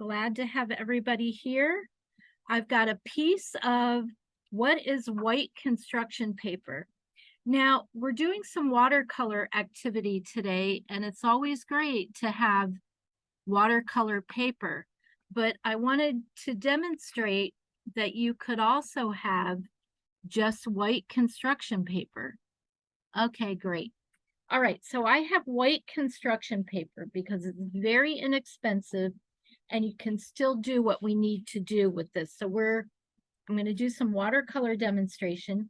Glad to have everybody here. I've got a piece of what is white construction paper. Now, we're doing some watercolor activity today, and it's always great to have watercolor paper, but I wanted to demonstrate that you could also have just white construction paper. Okay, great. All right, so I have white construction paper because it's very inexpensive and you can still do what we need to do with this. So I'm going to do some watercolor demonstration.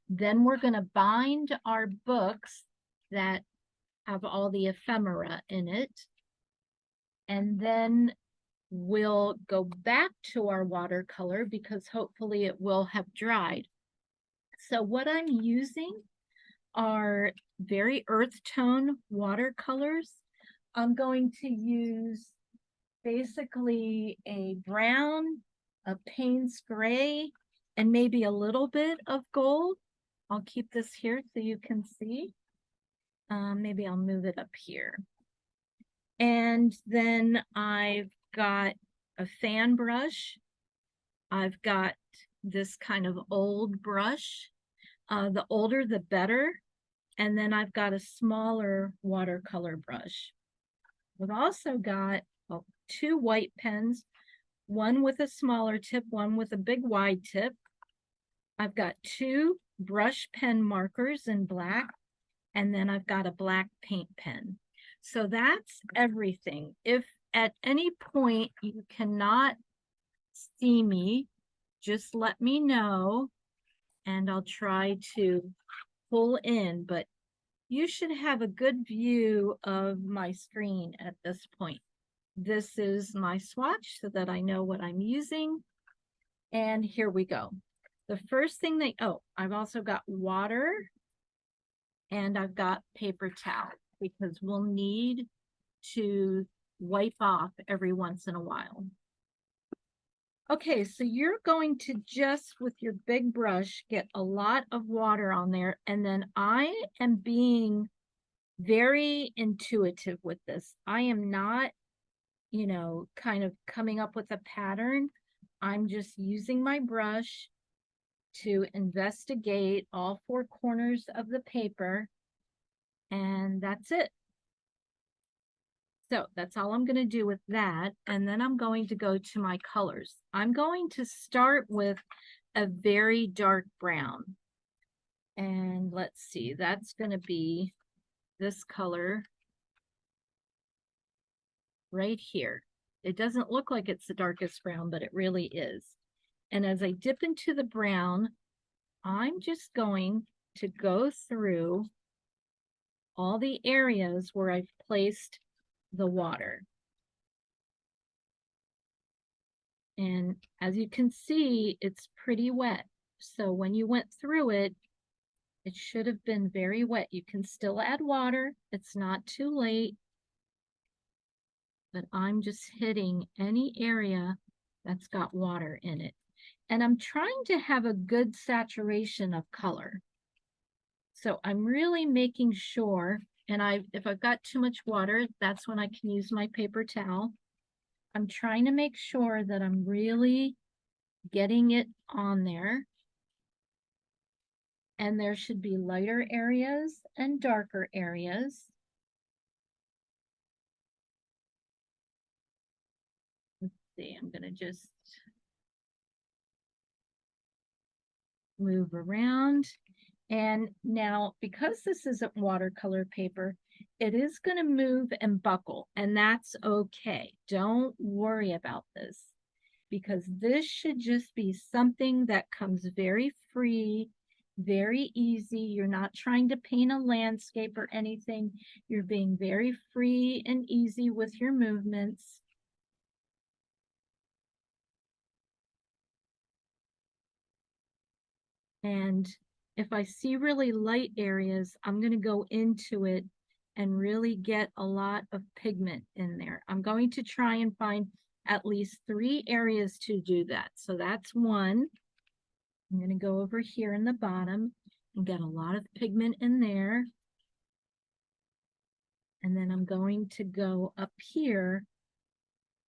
Then we're going to bind our books that have all the ephemera in it. And then we'll go back to our watercolor because hopefully it will have dried. So what I'm using are very earth tone watercolors. I'm going to use basically a brown, a Payne's gray, and maybe a little bit of gold. I'll keep this here so you can see. Maybe I'll move it up here. And then I've got a fan brush. I've got this kind of old brush. The older, the better. And then I've got a smaller watercolor brush. We've also got two white pens, one with a smaller tip, one with a big wide tip. I've got two brush pen markers in black, and then I've got a black paint pen. So that's everything. If at any point you cannot see me, just let me know and I'll try to pull in, but you should have a good view of my screen at this point. This is my swatch so that I know what I'm using. And here we go. The first thing I've also got water and I've got paper towel because we'll need to wipe off every once in a while. Okay, so you're going to just with your big brush get a lot of water on there, and then I am being very intuitive with this. I am not, kind of coming up with a pattern. I'm just using my brush to investigate all four corners of the paper, and that's it. So that's all I'm going to do with that. And then I'm going to go to my colors. I'm going to start with a very dark brown. And let's see, that's going to be this color right here. It doesn't look like it's the darkest brown, but it really is. And as I dip into the brown, I'm just going to go through all the areas where I've placed the water. And as you can see, it's pretty wet. So when you went through it, it should have been very wet. You can still add water. It's not too late. But I'm just hitting any area that's got water in it. And I'm trying to have a good saturation of color. So I'm really making sure, and if I've got too much water, that's when I can use my paper towel. I'm trying to make sure that I'm really getting it on there. And there should be lighter areas and darker areas. Let's see, I'm going to just move around. And now, because this isn't watercolor paper, it is going to move and buckle, and that's okay. Don't worry about this, because this should just be something that comes very free, very easy. You're not trying to paint a landscape or anything. You're being very free and easy with your movements. And if I see really light areas, I'm going to go into it and really get a lot of pigment in there. I'm going to try and find at least 3 areas to do that. So that's one. I'm going to go over here in the bottom and get a lot of pigment in there. And then I'm going to go up here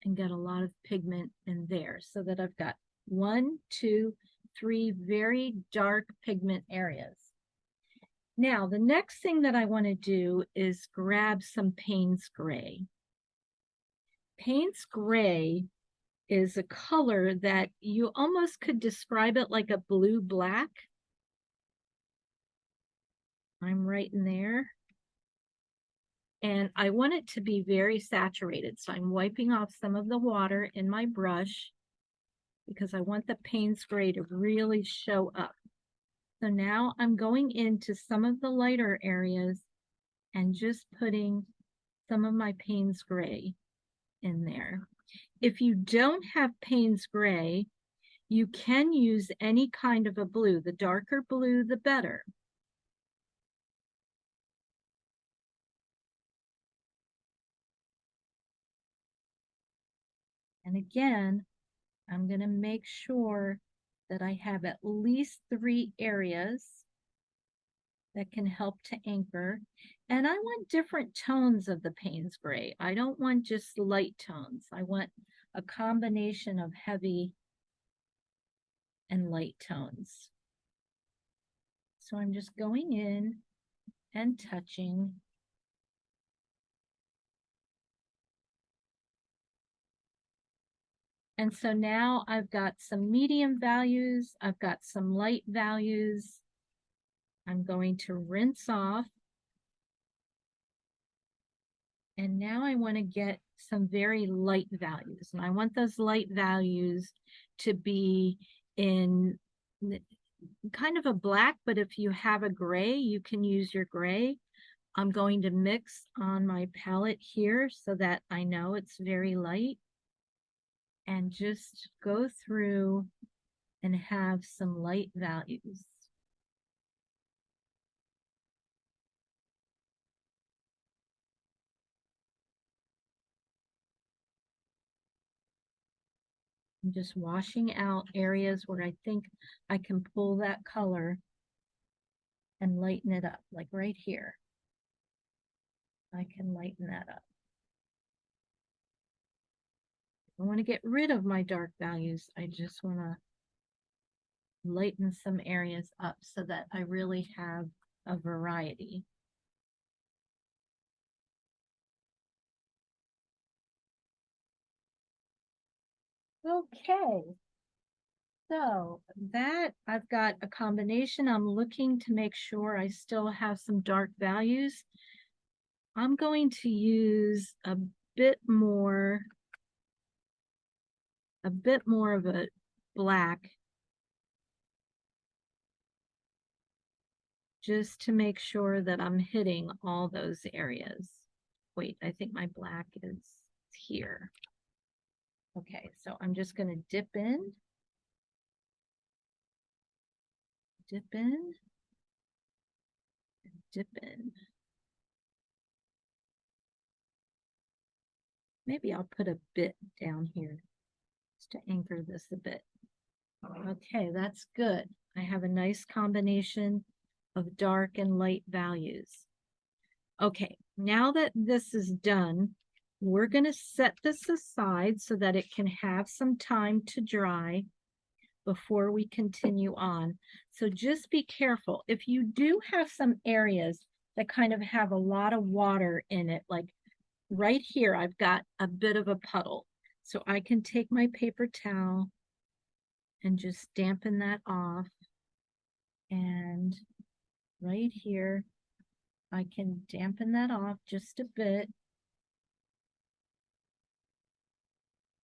and get a lot of pigment in there so that I've got 1, 2, 3 very dark pigment areas. Now, the next thing that I want to do is grab some Payne's Gray. Payne's Gray is a color that you almost could describe it like a blue-black. I'm right in there. And I want it to be very saturated. So I'm wiping off some of the water in my brush because I want the Payne's Gray to really show up. So now I'm going into some of the lighter areas and just putting some of my Payne's Gray in there. If you don't have Payne's Gray, you can use any kind of a blue. The darker blue, the better. And again, I'm going to make sure that I have at least 3 areas that can help to anchor. And I want different tones of the Payne's Gray. I don't want just light tones. I want a combination of heavy and light tones. So I'm just going in and touching. And so now I've got some medium values. I've got some light values. I'm going to rinse off. And now I want to get some very light values. And I want those light values to be in kind of a black, but if you have a gray, you can use your gray. I'm going to mix on my palette here so that I know it's very light. And just go through and have some light values. I'm just washing out areas where I think I can pull that color and lighten it up, like right here. I can lighten that up. I want to get rid of my dark values. I just want to lighten some areas up so that I really have a variety. Okay, so that I've got a combination. I'm looking to make sure I still have some dark values. I'm going to use a bit more of a black just to make sure that I'm hitting all those areas. Wait, I think my black is here. Okay, so I'm just going to dip in, dip in, dip in. Maybe I'll put a bit down here just to anchor this a bit. Okay, that's good. I have a nice combination of dark and light values. Okay, now that this is done, we're going to set this aside so that it can have some time to dry before we continue on. So just be careful. If you do have some areas that kind of have a lot of water in it, like right here, I've got a bit of a puddle. So I can take my paper towel and just dampen that off. And right here, I can dampen that off just a bit.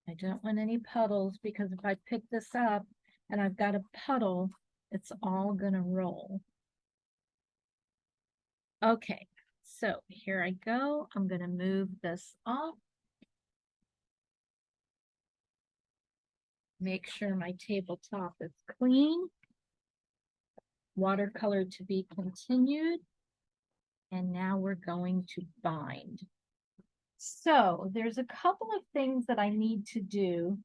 I don't want any puddles because if I pick this up and I've got a puddle, it's all gonna roll. Okay, so here I go. I'm gonna move this off. Make sure my tabletop is clean. Watercolor to be continued. And now we're going to bind. So there's a couple of things that I need to do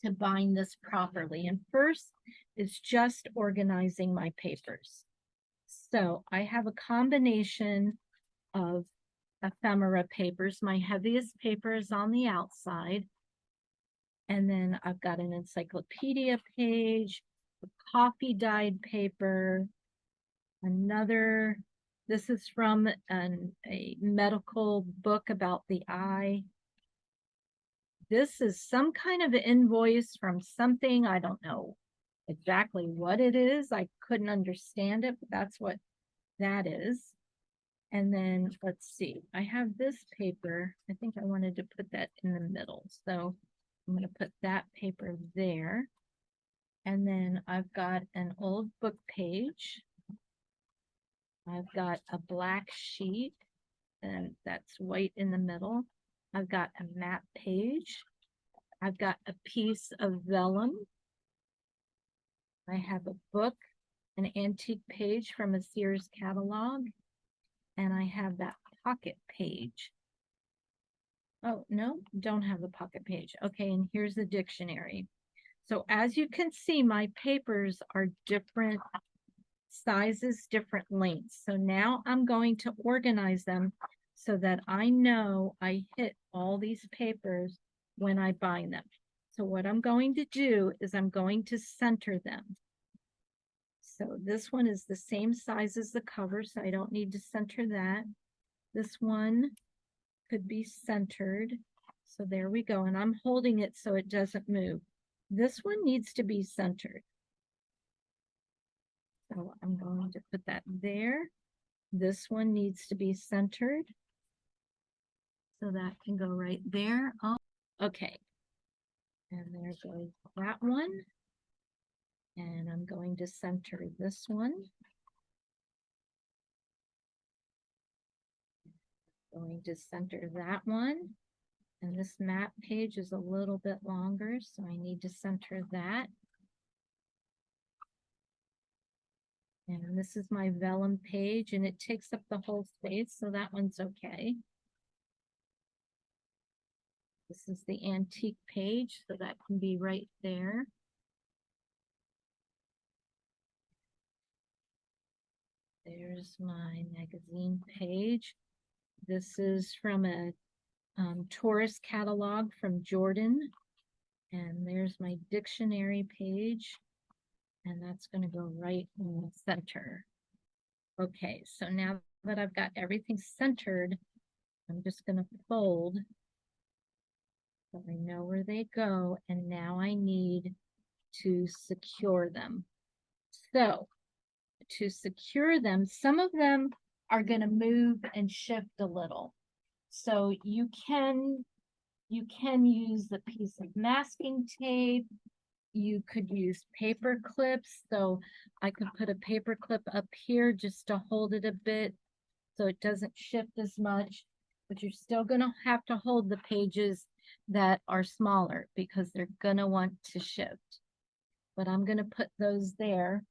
to bind this properly. And first is just organizing my papers. So I have a combination of ephemera papers. My heaviest paper is on the outside. And then I've got an encyclopedia page, a coffee dyed paper, another, this is from a medical book about the eye. This is some kind of invoice from something, I don't know exactly what it is. I couldn't understand it, but that's what that is. And then let's see, I have this paper. I think I wanted to put that in the middle. So I'm going to put that paper there. And then I've got an old book page. I've got a black sheet, and that's white in the middle. I've got a map page. I've got a piece of vellum. I have a book, an antique page from a Sears catalog, and I have that pocket page. Oh, no, don't have the pocket page. Okay, and here's the dictionary. So as you can see, my papers are different sizes, different lengths. So now I'm going to organize them so that I know I hit all these papers when I bind them. So what I'm going to do is I'm going to center them. So this one is the same size as the cover, so I don't need to center that. This one could be centered. So there we go. And I'm holding it so it doesn't move. This one needs to be centered. So I'm going to put that there. This one needs to be centered. So that can go right there. Oh, okay. And there goes that one. And I'm going to center this one. Going to center that one. And this map page is a little bit longer, so I need to center that. And this is my vellum page, and it takes up the whole space, so that one's okay. This is the antique page, so that can be right there. There's my magazine page. This is from a tourist catalog from Jordan. And there's my dictionary page. And that's going to go right in the center. Okay, so now that I've got everything centered, I'm just going to fold so I know where they go. And now I need to secure them. So to secure them, some of them are going to move and shift a little. So you can use a piece of masking tape. You could use paper clips. So I could put a paper clip up here just to hold it a bit so it doesn't shift as much. But you're still going to have to hold the pages that are smaller because they're going to want to shift. But I'm going to put those there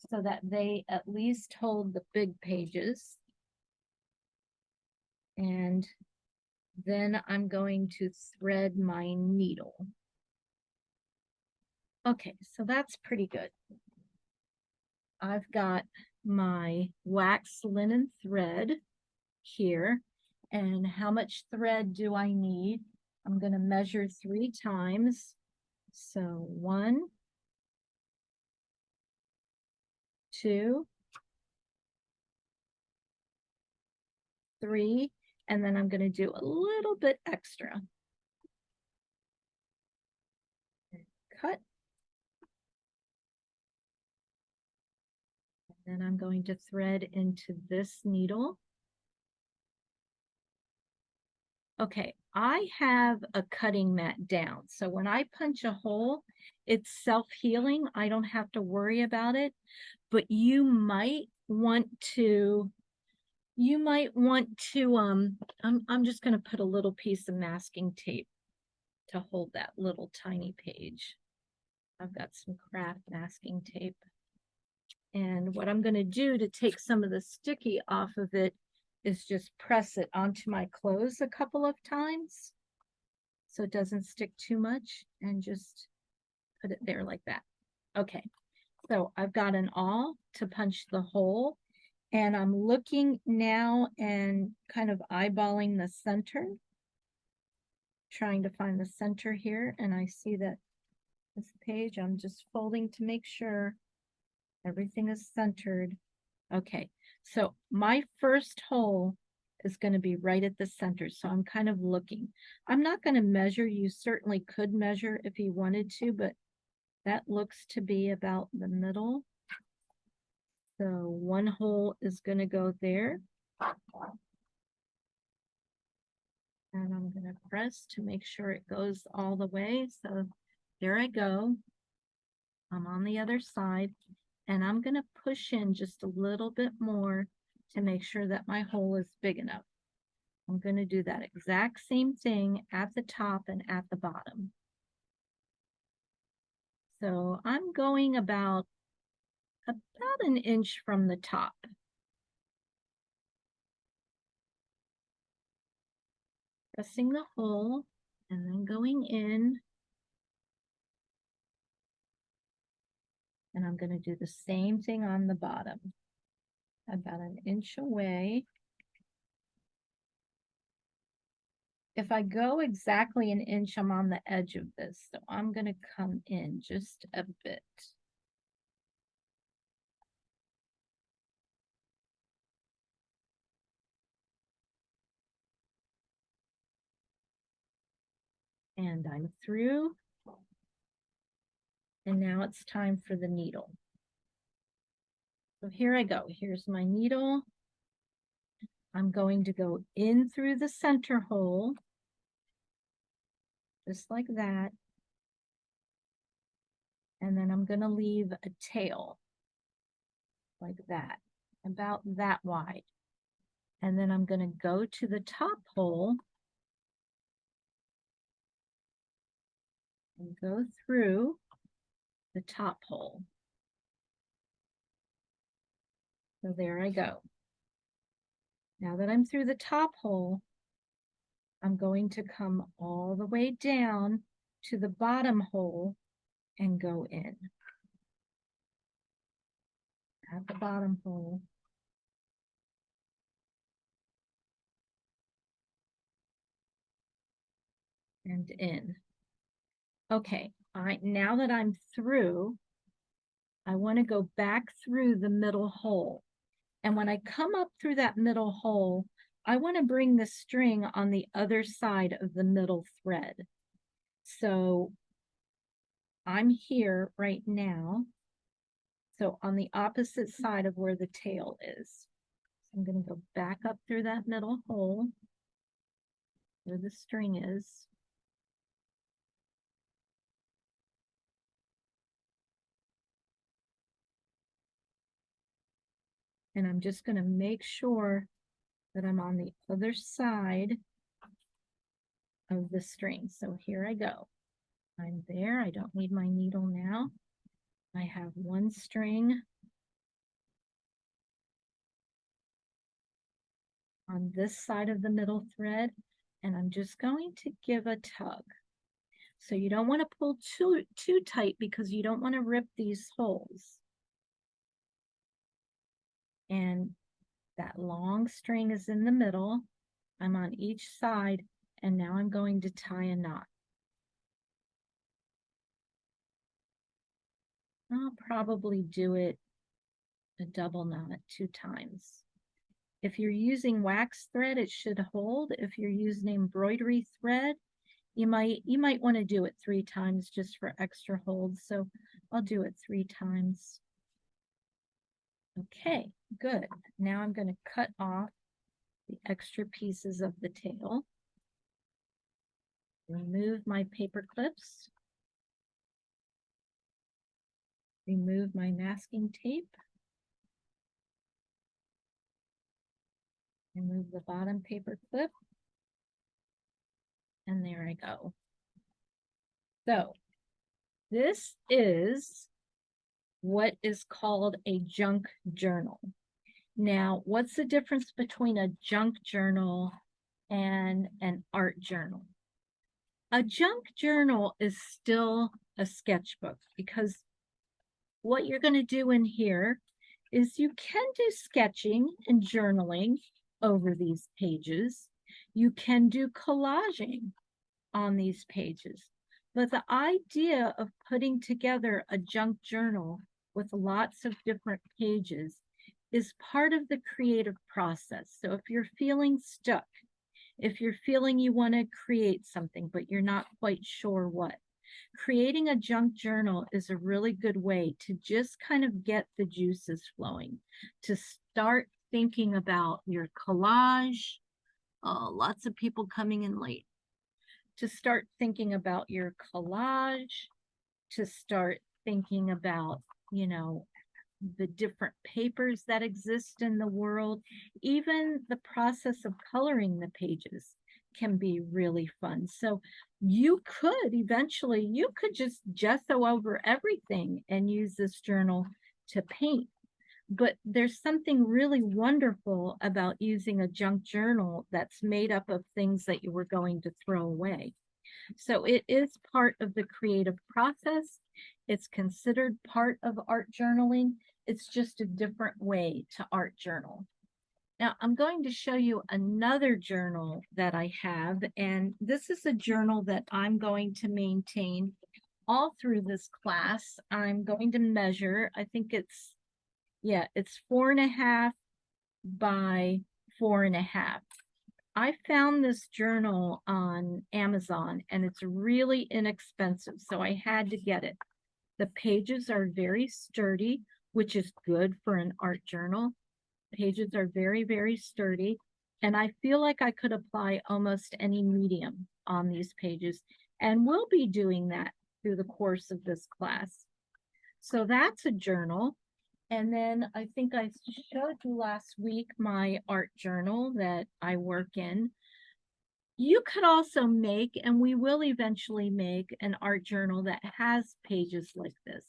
so that they at least hold the big pages. And then I'm going to thread my needle. Okay, so that's pretty good. I've got my wax linen thread here. And how much thread do I need? I'm going to measure 3 times. So 1, 2, 3, and then I'm going to do a little bit extra. Cut. And then I'm going to thread into this needle. Okay, I have a cutting mat down. So when I punch a hole, it's self-healing. I don't have to worry about it. But you might want to, I'm just going to put a little piece of masking tape to hold that little tiny page. I've got some craft masking tape. And what I'm going to do to take some of the sticky off of it is just press it onto my clothes a couple of times so it doesn't stick too much, and just put it there like that. Okay, so I've got an awl to punch the hole, And I'm looking now and kind of eyeballing the center, trying to find the center here. And I see that this page, I'm just folding to make sure everything is centered. Okay, so my first hole is going to be right at the center. So I'm kind of looking. I'm not going to measure. You certainly could measure if you wanted to, but that looks to be about the middle. So one hole is going to go there. And I'm going to press to make sure it goes all the way. So there I go. I'm on the other side. And I'm going to push in just a little bit more to make sure that my hole is big enough. I'm going to do that exact same thing at the top and at the bottom. So I'm going about an inch from the top. Pressing the hole and then going in. And I'm going to do the same thing on the bottom. About an inch away. If I go exactly an inch, I'm on the edge of this. So I'm going to come in just a bit. And I'm through. And now it's time for the needle. So here I go. Here's my needle. I'm going to go in through the center hole, just like that. And then I'm going to leave a tail like that, about that wide. And then I'm going to go to the top hole and go through the top hole. So there I go. Now that I'm through the top hole, I'm going to come all the way down to the bottom hole and go in. At the bottom hole. And in. Okay, now that I'm through, I want to go back through the middle hole. And when I come up through that middle hole, I want to bring the string on the other side of the middle thread. So I'm here right now. So on the opposite side of where the tail is. I'm going to go back up through that middle hole where the string is. And I'm just going to make sure that I'm on the other side of the string. So here I go. I'm there. I don't need my needle now. I have one string on this side of the middle thread, and I'm just going to give a tug. So you don't want to pull too tight because you don't want to rip these holes. And that long string is in the middle. I'm on each side, and now I'm going to tie a knot. I'll probably do it a double knot 2 times. If you're using wax thread, it should hold. If you're using embroidery thread, you might want to do it 3 times just for extra hold. So I'll do it 3 times. Okay, good. Now I'm going to cut off the extra pieces of the tail. Remove my paper clips. Remove my masking tape. Remove the bottom paper clip. And there I go. So this is what is called a junk journal. Now, what's the difference between a junk journal and an art journal? A junk journal is still a sketchbook because what you're going to do in here is you can do sketching and journaling over these pages. You can do collaging on these pages. But the idea of putting together a junk journal with lots of different pages is part of the creative process. So if you're feeling stuck, if you're feeling you want to create something, but you're not quite sure what, creating a junk journal is a really good way to just kind of get the juices flowing, to start thinking about your collage. Lots of people coming in late. To start thinking about your collage, to start thinking about, the different papers that exist in the world. Even the process of coloring the pages can be really fun. So you could just gesso over everything and use this journal to paint. But there's something really wonderful about using a junk journal that's made up of things that you were going to throw away. So it is part of the creative process. It's considered part of art journaling. It's just a different way to art journal. Now I'm going to show you another journal that I have, and this is a journal that I'm going to maintain all through this class. I'm going to measure, I think it's 4.5 by 4.5. I found this journal on Amazon and it's really inexpensive, so I had to get it. The pages are very sturdy, which is good for an art journal. Pages are very, very sturdy, and I feel like I could apply almost any medium on these pages, and we'll be doing that through the course of this class. So that's a journal. And then I think I showed you last week my art journal that I work in. You could also make, and we will eventually make, an art journal that has pages like this.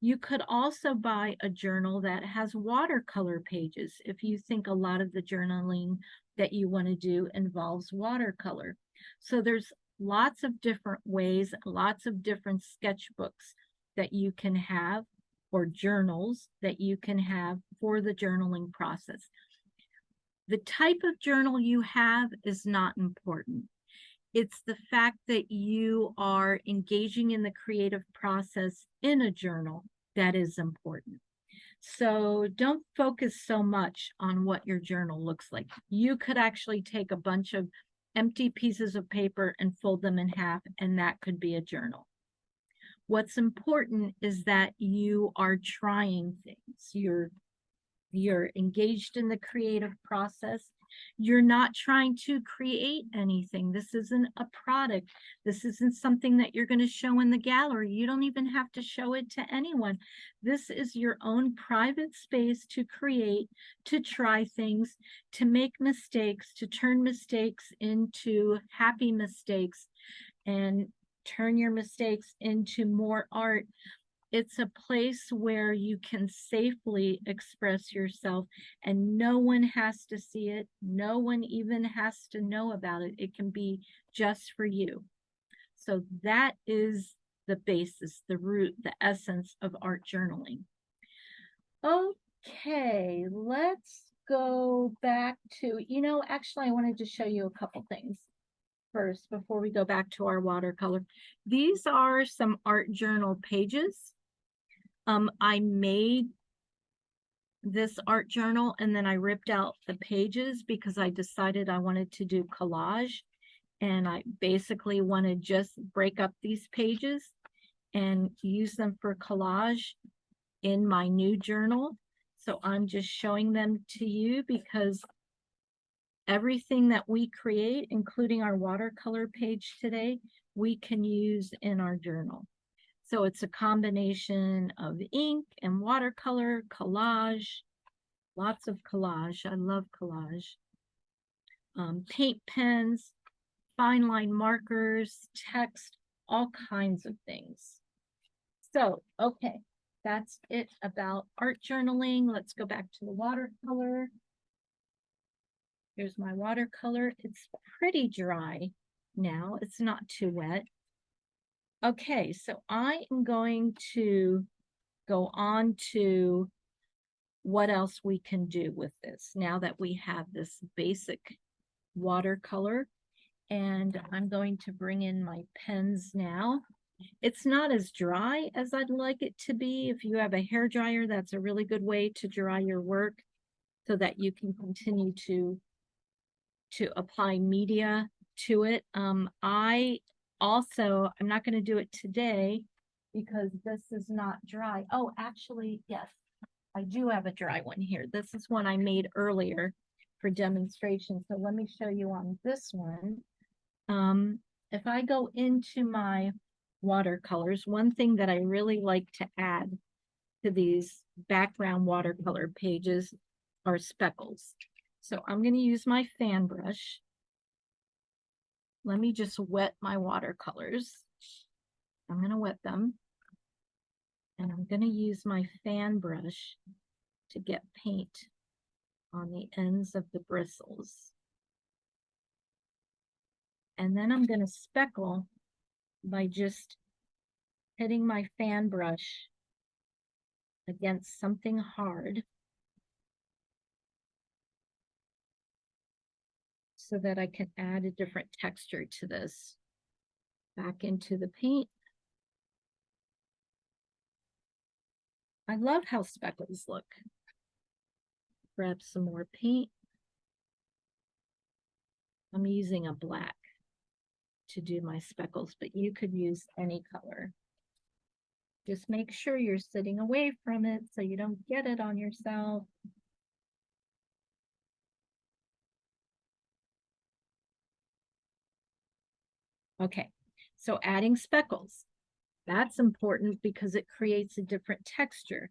You could also buy a journal that has watercolor pages if you think a lot of the journaling that you want to do involves watercolor. So there's lots of different ways, lots of different sketchbooks that you can have, or journals that you can have for the journaling process. The type of journal you have is not important. It's the fact that you are engaging in the creative process in a journal that is important. So don't focus so much on what your journal looks like. You could actually take a bunch of empty pieces of paper and fold them in half, and that could be a journal. What's important is that you are trying things. You're engaged in the creative process. You're not trying to create anything. This isn't a product. This isn't something that you're going to show in the gallery. You don't even have to show it to anyone. This is your own private space to create, to try things, to make mistakes, to turn mistakes into happy mistakes, and turn your mistakes into more art. It's a place where you can safely express yourself and no one has to see it. No one even has to know about it. It can be just for you. So that is the basis, the root, the essence of art journaling. Okay, let's go back to, actually I wanted to show you a couple things first before we go back to our watercolor. These are some art journal pages. I made this art journal and then I ripped out the pages because I decided I wanted to do collage, and I basically want to just break up these pages and use them for collage in my new journal. So I'm just showing them to you because everything that we create, including our watercolor page today, we can use in our journal. So it's a combination of ink and watercolor, collage, lots of collage. I love collage. Paint pens, fine line markers, text, all kinds of things. So, okay, that's it about art journaling. Let's go back to the watercolor. Here's my watercolor. It's pretty dry now. It's not too wet. Okay, so I am going to go on to what else we can do with this now that we have this basic watercolor. And I'm going to bring in my pens now. It's not as dry as I'd like it to be. If you have a hair dryer, that's a really good way to dry your work so that you can continue to apply media to it. I'm not going to do it today because this is not dry. Oh, actually, yes, I do have a dry one here. This is one I made earlier for demonstration. So let me show you on this one. If I go into my watercolors, one thing that I really like to add to these background watercolor pages are speckles. So I'm going to use my fan brush. Let me just wet my watercolors. I'm going to wet them. And I'm going to use my fan brush to get paint on the ends of the bristles. And then I'm going to speckle by just hitting my fan brush against something hard so that I can add a different texture to this. Back into the paint. I love how speckles look. Grab some more paint. I'm using a black to do my speckles, but you could use any color. Just make sure you're sitting away from it so you don't get it on yourself. Okay, so adding speckles. That's important because it creates a different texture.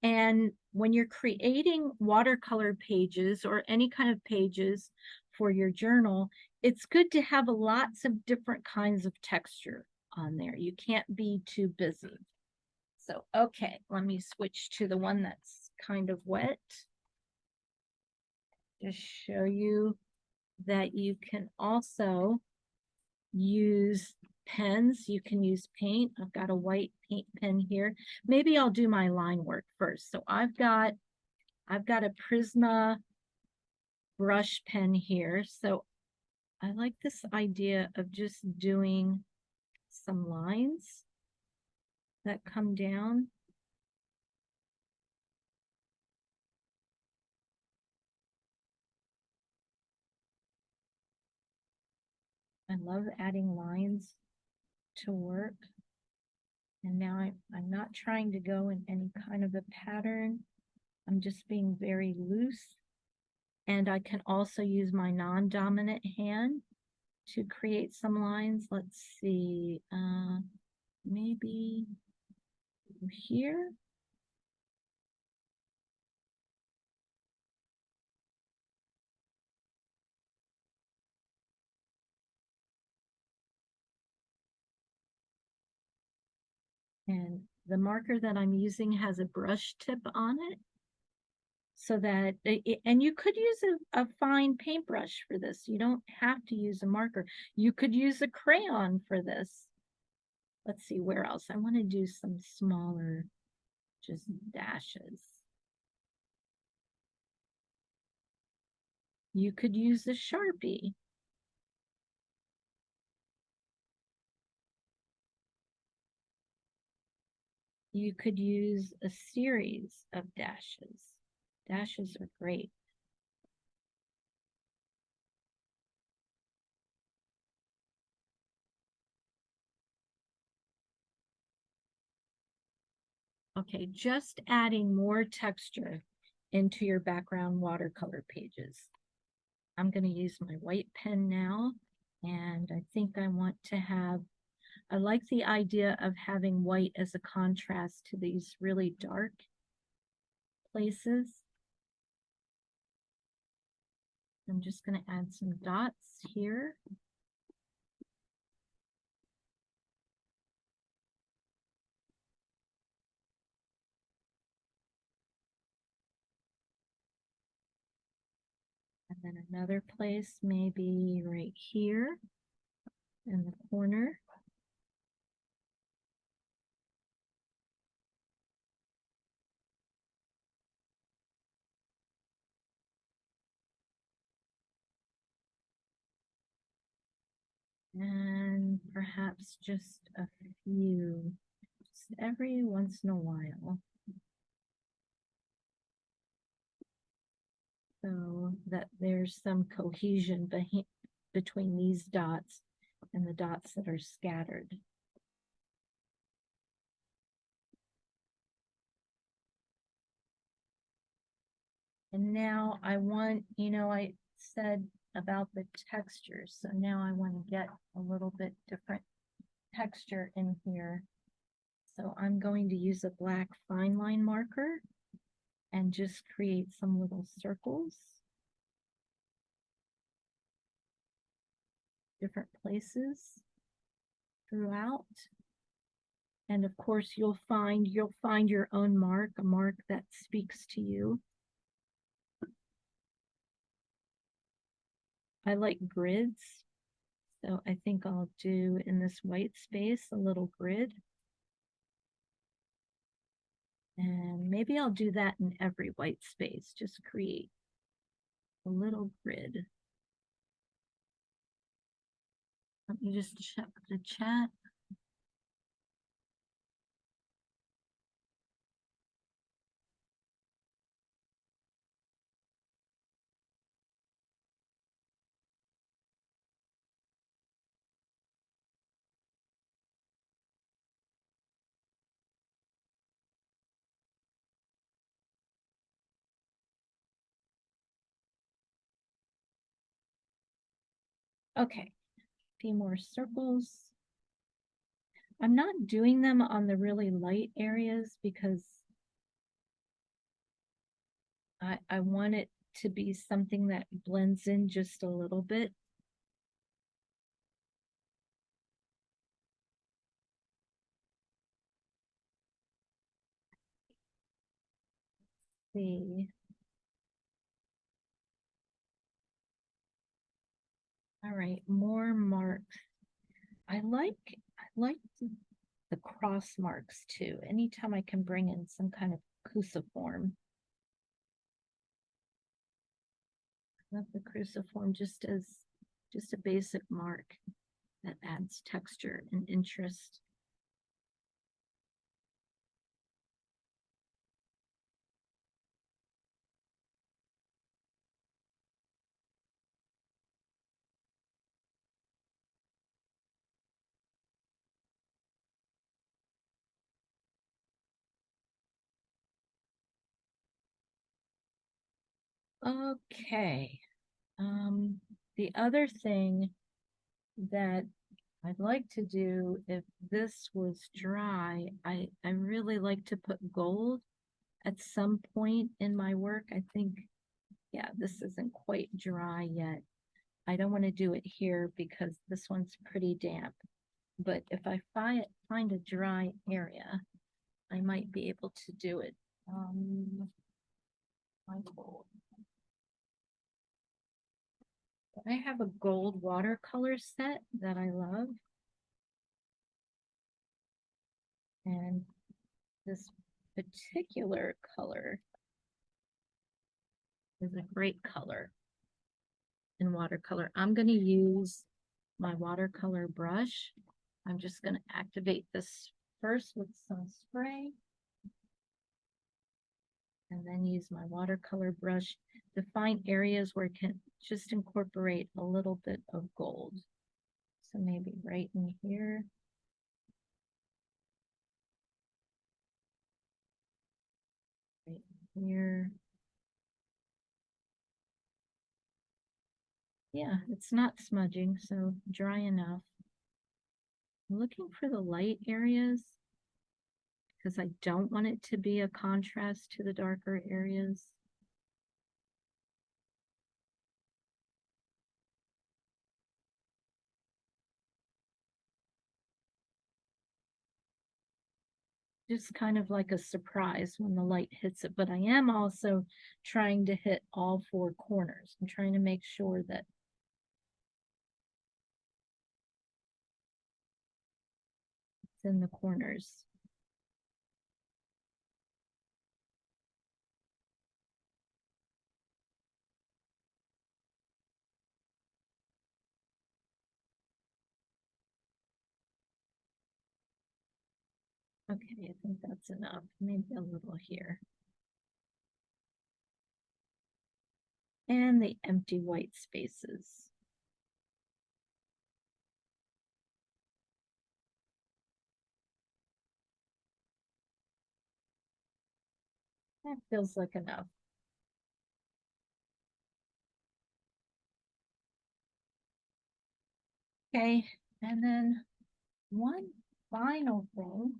And when you're creating watercolor pages or any kind of pages for your journal, it's good to have lots of different kinds of texture on there. You can't be too busy. So, okay, let me switch to the one that's kind of wet. Just show you that you can also use pens. You can use paint. I've got a white paint pen here. Maybe I'll do my line work first. So I've got a Prisma brush pen here. So I like this idea of just doing some lines that come down. I love adding lines to work. And now I'm not trying to go in any kind of a pattern. I'm just being very loose. And I can also use my non-dominant hand to create some lines. Let's see, maybe here. And the marker that I'm using has a brush tip on it. So that, and you could use a fine paintbrush for this. You don't have to use a marker. You could use a crayon for this. Let's see, where else? I want to do some smaller, just dashes. You could use a Sharpie. You could use a series of dashes. Dashes are great. Okay, just adding more texture into your background watercolor pages. I'm going to use my white pen now, and I think I want to have, I like the idea of having white as a contrast to these really dark places. I'm just going to add some dots here. And then another place, maybe right here in the corner. And perhaps just a few, just every once in a while. So that there's some cohesion between these dots and the dots that are scattered. And now I want, I said about the texture. So now I want to get a little bit different texture in here. So I'm going to use a black fine line marker and just create some little circles, different places throughout. And of course, you'll find your own mark, a mark that speaks to you. I like grids, so I think I'll do in this white space a little grid. And maybe I'll do that in every white space, just create a little grid. Let me just check the chat. Okay, a few more circles. I'm not doing them on the really light areas because I want it to be something that blends in just a little bit. See. All right, more marks. I like the cross marks too. Anytime I can bring in some kind of cruciform. I love the cruciform just as just a basic mark that adds texture and interest. Okay. The other thing that I'd like to do if this was dry, I really like to put gold at some point in my work. I think, yeah, this isn't quite dry yet. I don't want to do it here because this one's pretty damp. But if I find a dry area, I might be able to do it. My gold. I have a gold watercolor set that I love. And this particular color is a great color in watercolor. I'm going to use my watercolor brush. I'm just going to activate this first with some spray and then use my watercolor brush to find areas where it can just incorporate a little bit of gold. So maybe right in here. Right here. Yeah, it's not smudging, so dry enough. I'm looking for the light areas because I don't want it to be a contrast to the darker areas. Just kind of like a surprise when the light hits it, but I am also trying to hit all four corners. I'm trying to make sure that it's in the corners. Okay, I think that's enough. Maybe a little here. And the empty white spaces. That feels like enough. Okay, and then one final thing,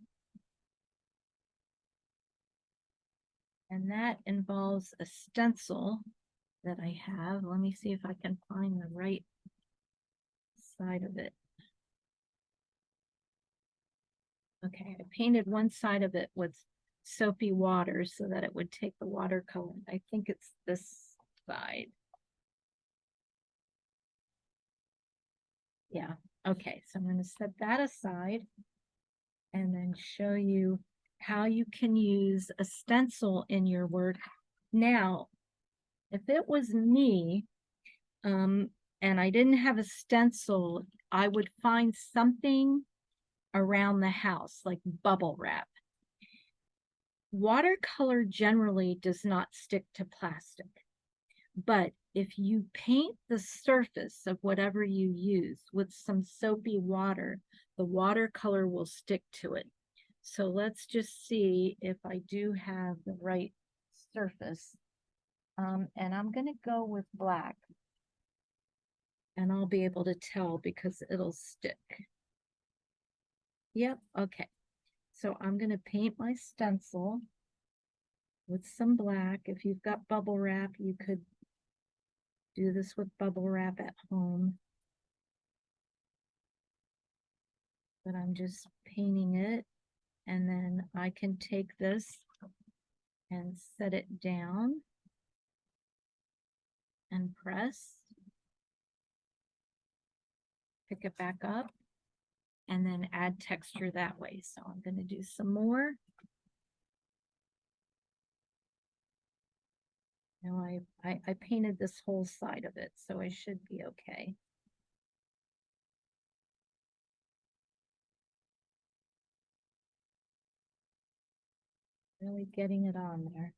and that involves a stencil that I have. Let me see if I can find the right side of it. Okay, I painted one side of it with soapy water so that it would take the watercolor. I think it's this side. Yeah, okay, so I'm going to set that aside and then show you how you can use a stencil in your work. Now, if it was me, and I didn't have a stencil, I would find something around the house, like bubble wrap. Watercolor generally does not stick to plastic, but if you paint the surface of whatever you use with some soapy water, the watercolor will stick to it. So let's just see if I do have the right surface. And I'm going to go with black. And I'll be able to tell because it'll stick. Yep, okay. So I'm going to paint my stencil with some black. If you've got bubble wrap, you could do this with bubble wrap at home. But I'm just painting it. And then I can take this and set it down and press. Pick it back up and then add texture that way. So I'm going to do some more. Now I painted this whole side of it, so I should be okay. Really getting it on there.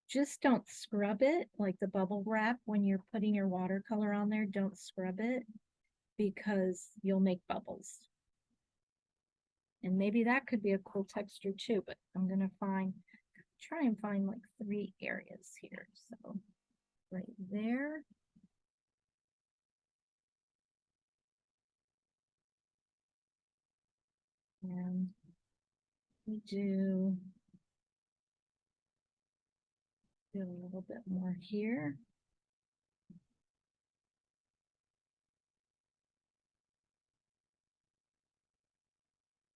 Just don't scrub it like the bubble wrap when you're putting your watercolor on there. Don't scrub it because you'll make bubbles. And maybe that could be a cool texture too, but I'm going to try and find like 3 areas here. So right there. And we do a little bit more here.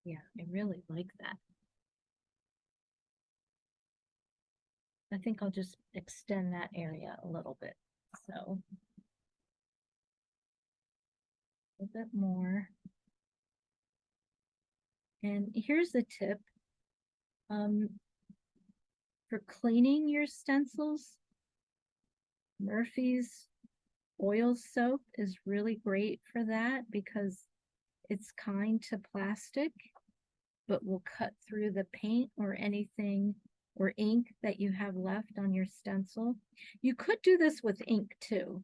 Yeah, I really like that. I think I'll just extend that area a little bit. So a little bit more. And here's a tip. For cleaning your stencils, Murphy's oil soap is really great for that because it's kind to plastic, but will cut through the paint or anything or ink that you have left on your stencil. You could do this with ink too,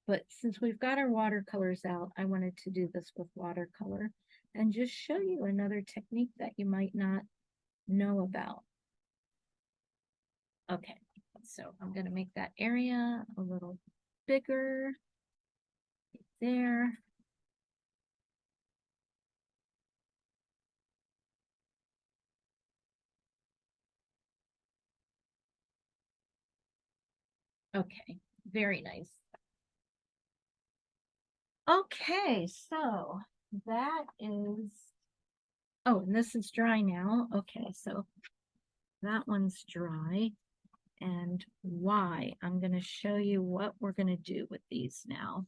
but since we've got our watercolors out, I wanted to do this with watercolor and just show you another technique that you might not know about. Okay, so I'm going to make that area a little bigger there. Okay, very nice. Okay, so that is, oh, and this is dry now. Okay, so that one's dry. And why? I'm going to show you what we're going to do with these now.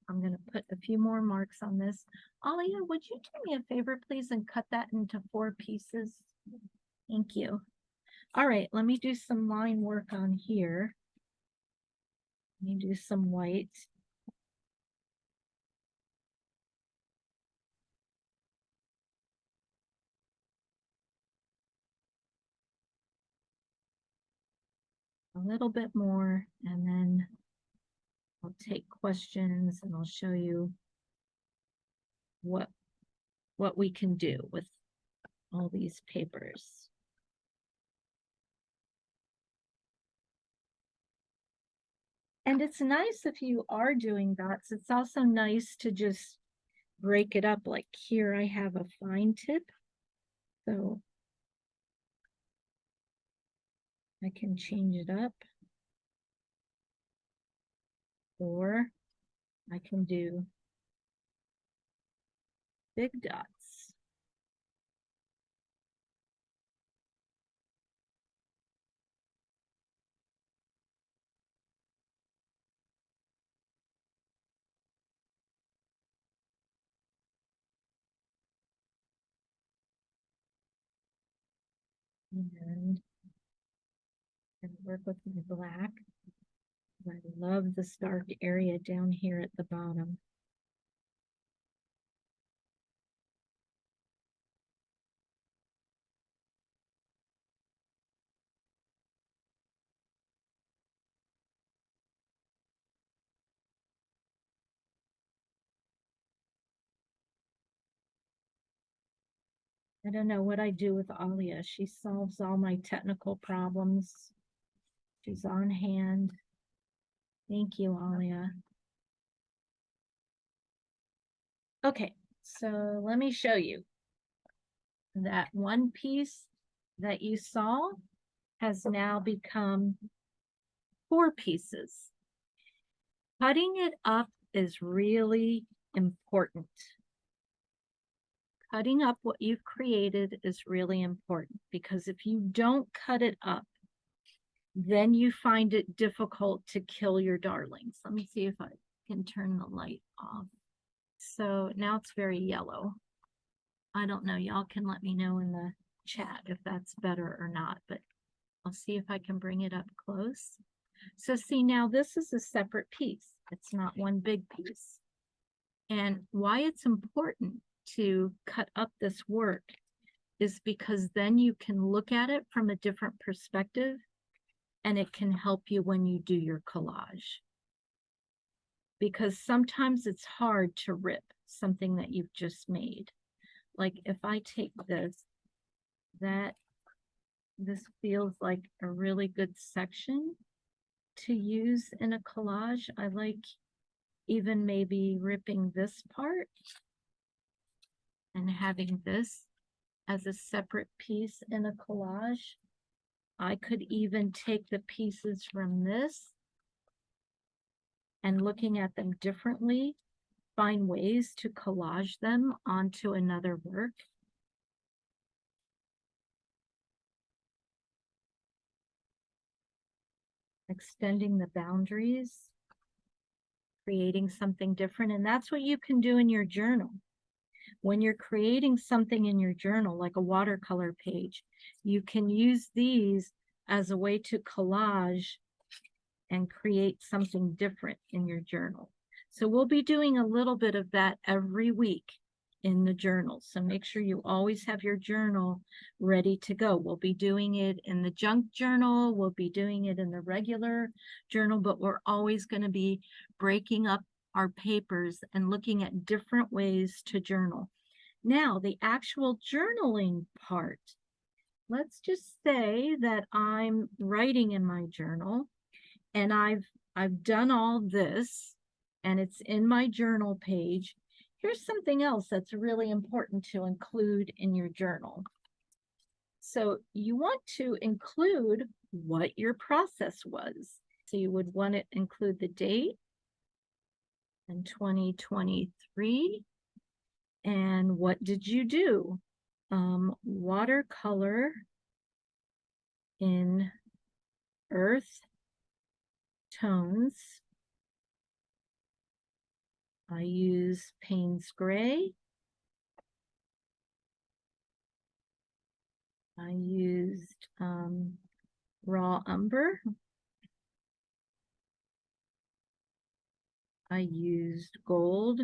I'm going to put a few more marks on this. Alia, would you do me a favor, please, and cut that into 4 pieces? Thank you. All right, let me do some line work on here. Let me do some white. A little bit more, and then I'll take questions and I'll show you what we can do with all these papers. And it's nice if you are doing dots. It's also nice to just break it up. Like here I have a fine tip, so I can change it up, or I can do big dots. And work with my black. I love this dark area down here at the bottom. I don't know what I do with Alia. She solves all my technical problems. She's on hand. Thank you, Alia. Okay, so let me show you. That one piece that you saw has now become 4 pieces. Cutting it up is really important. Cutting up what you've created is really important, because if you don't cut it up, then you find it difficult to kill your darlings. Let me see if I can turn the light off. So now it's very yellow. I don't know. Y'all can let me know in the chat if that's better or not, but I'll see if I can bring it up close. So see, now this is a separate piece. It's not one big piece. And why it's important to cut up this work is because then you can look at it from a different perspective, and it can help you when you do your collage. Because sometimes it's hard to rip something that you've just made. Like if I take this, this feels like a really good section to use in a collage. I like even maybe ripping this part and having this as a separate piece in a collage. I could even take the pieces from this and, looking at them differently, find ways to collage them onto another work. Extending the boundaries, creating something different. And that's what you can do in your journal. When you're creating something in your journal, like a watercolor page, you can use these as a way to collage and create something different in your journal. So we'll be doing a little bit of that every week in the journal. So make sure you always have your journal ready to go. We'll be doing it in the junk journal. We'll be doing it in the regular journal, but we're always going to be breaking up our papers and looking at different ways to journal. Now, the actual journaling part. Let's just say that I'm writing in my journal and I've done all this and it's in my journal page. Here's something else that's really important to include in your journal. So you want to include what your process was. So you would want to include the date in 2023 and what did you do? Watercolor in earth tones. I use Payne's Gray. I used raw umber. I used gold.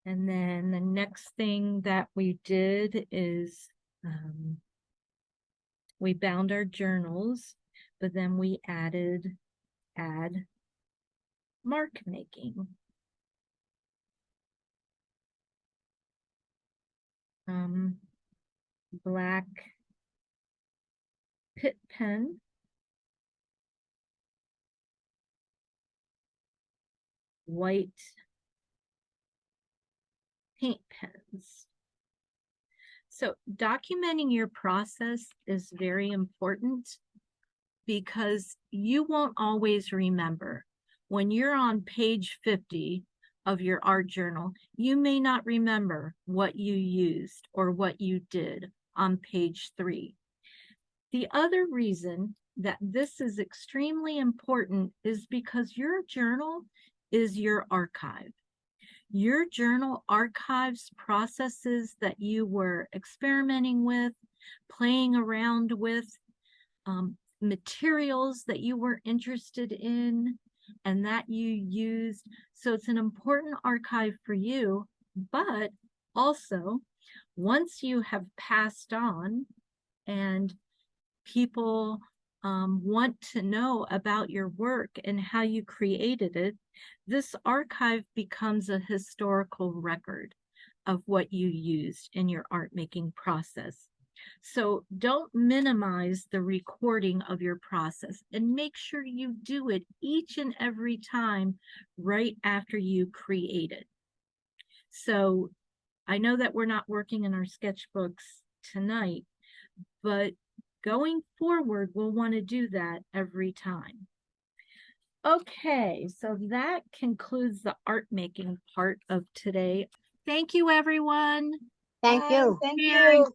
And then the next thing that we did is we bound our journals, but then we add mark making. Black pit pen, white paint pens. So documenting your process is very important because you won't always remember. When you're on page 50 of your art journal, you may not remember what you used or what you did on page 3. The other reason that this is extremely important is because your journal is your archive. Your journal archives processes that you were experimenting with, playing around with, materials that you were interested in and that you used. So it's an important archive for you, but also once you have passed on and people want to know about your work and how you created it, this archive becomes a historical record of what you used in your art making process. So don't minimize the recording of your process and make sure you do it each and every time right after you create it. So I know that we're not working in our sketchbooks tonight, but going forward, we'll want to do that every time. Okay, so that concludes the art making part of today. Thank you, everyone. Thank you. Thank you.